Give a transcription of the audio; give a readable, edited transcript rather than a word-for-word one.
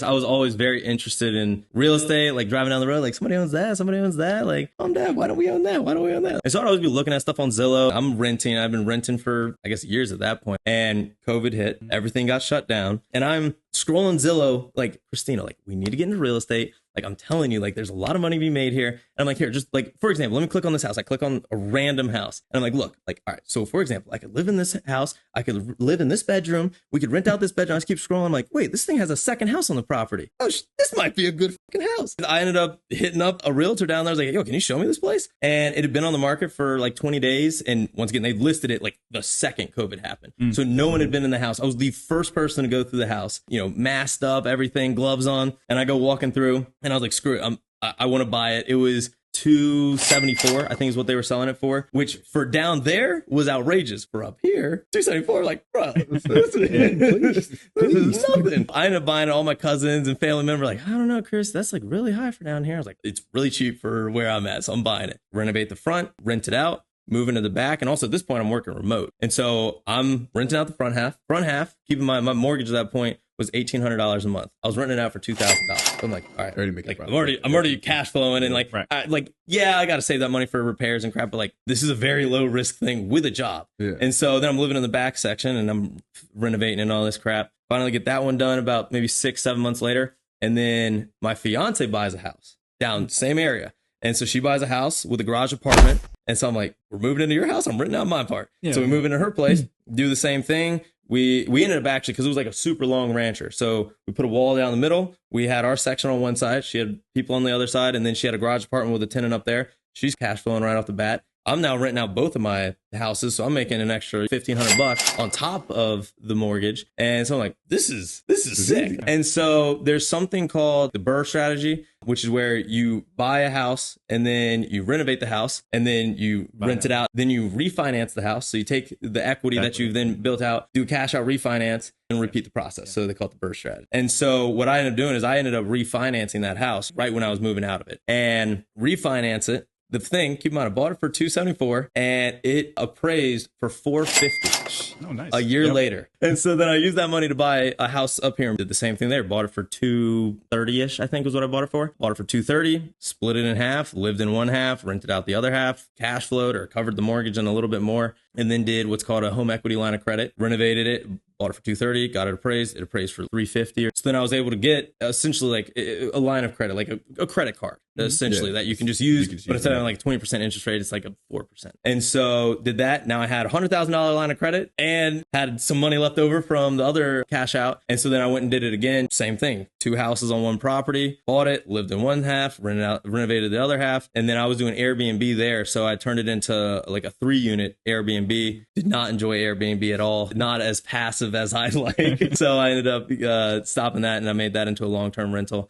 I was always very interested in real estate, like driving down the road, like somebody owns that, somebody owns that. Like, Mom, Dad, why don't we own that? Why don't we own that? And so I'd always be looking at stuff on Zillow. I'm renting. I've been renting for, I guess, years at that point. And COVID hit. Everything got shut down. And I'm scrolling Zillow, like, Christina, like, we need to get into real estate. Like, I'm telling you, like, there's a lot of money to be made here. And I'm like, here, just like, for example, let me click on this house. I click on a random house. And I'm like, look, like, all right. So for example, I could live in this house. I could live in this bedroom. We could rent out this bedroom. I just keep scrolling. I'm like, wait, this thing has a second house on the property. Oh, this might be a good fucking house. I ended up hitting up a realtor down there. I was like, yo, can you show me this place? And it had been on the market for like 20 days. And once again, they listed it like the second COVID happened. So no one had been in the house. I was the first person to go through the house, you know, masked up, everything, gloves on. And I go walking through and I was like, screw it. I want to buy it. It was $274, I think is what they were selling it for, which for down there was outrageous. For up here, $274, like, bro, this is nothing. I ended up buying it. All my cousins and family members like, I don't know, Chris, that's like really high for down here. I was like, it's really cheap for where I'm at, so I'm buying it. Renovate the front, rent it out, move into the back. And also at this point, I'm working remote. And so I'm renting out the front half, keeping my mortgage at that point was $1,800 a month. I was renting it out for $2,000. I'm like, all right, like, I'm already cash flowing and like, I got to save that money for repairs and crap. But like, this is a very low risk thing with a job. Yeah. And so then I'm living in the back section and I'm renovating and all this crap. Finally get that one done about maybe 6-7 months later. And then my fiance buys a house down the same area. And so she buys a house with a garage apartment. And so I'm like, we're moving into your house. I'm renting out my part. Yeah. So we move into her place, do the same thing. We ended up actually, because it was like a super long rancher. So we put a wall down the middle. We had our section on one side. She had people on the other side. And then she had a garage apartment with a tenant up there. She's cash flowing right off the bat. I'm now renting out both of my houses. So I'm making an extra $1,500 on top of the mortgage. And so I'm like, this is sick. And so there's something called the BRRRR strategy, which is where you buy a house and then you renovate the house and then you rent it out. Then you refinance the house. So you take the equity that you've then built out, do a cash out refinance and repeat the process. So they call it the BRRRR strategy. And so what I ended up doing is I ended up refinancing that house right when I was moving out of it and refinance it. The thing, keep in mind, I bought it for $274 and it appraised for $450 a year later. And so then I used that money to buy a house up here and did the same thing there. Bought it for $230-ish, I think was what I bought it for. Bought it for $230, split it in half, lived in one half, rented out the other half, cash flowed or covered the mortgage and a little bit more, and then did what's called a home equity line of credit, renovated it, bought it for $230, got it appraised. It appraised for $350. So then I was able to get essentially like a line of credit, like a credit card, essentially that you can just use. But instead of like 20% interest rate, it's like a 4%. And so did that. Now I had a $100,000 line of credit and had some money left over from the other cash out. And so then I went and did it again. Same thing. 2 houses on one property, bought it, lived in one half, renovated the other half. And then I was doing Airbnb there. So I turned it into like a 3-unit Airbnb. Did not enjoy Airbnb at all. Not as passive as I like. So I ended up stopping that and I made that into a long-term rental.